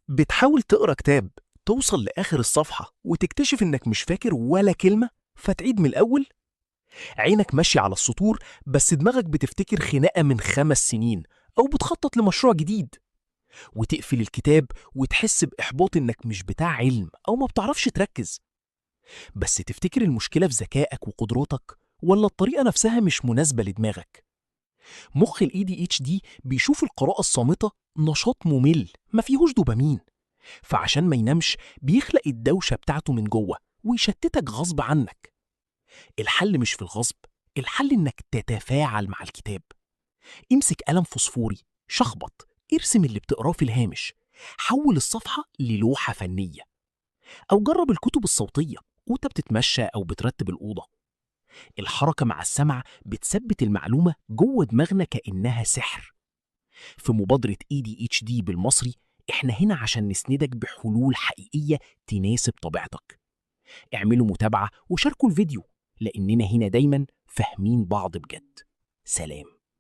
بتحاول تقرا كتاب، توصل لآخر الصفحة وتكتشف إنك مش فاكر ولا كلمة، فتعيد من الأول. عينك ماشية على السطور بس دماغك بتفتكر خناقة من 5 سنين، أو بتخطط لمشروع جديد. وتقفل الكتاب وتحس بإحباط إنك مش بتاع علم أو ما بتعرفش تركز. بس تفتكر المشكلة في ذكائك وقدراتك، ولا الطريقة نفسها مش مناسبة لدماغك؟ مخ ال ADHD بيشوف القراءة الصامتة نشاط ممل ما فيهوش دوبامين، فعشان ما ينامش بيخلق الدوشة بتاعته من جوه ويشتتك غصب عنك. الحل مش في الغصب، الحل إنك تتفاعل مع الكتاب. امسك قلم فوسفوري، شخبط، ارسم اللي بتقراه في الهامش، حول الصفحة للوحة فنية. أو جرب الكتب الصوتية وانت بتتمشى أو بترتب الأوضة. الحركة مع السمع بتثبت المعلومة جوه دماغنا كأنها سحر. في مبادرة ADHD بالمصري، احنا هنا عشان نسندك بحلول حقيقية تناسب طبيعتك. اعملوا متابعة وشاركوا الفيديو، لأننا هنا دايما فاهمين بعض بجد. سلام.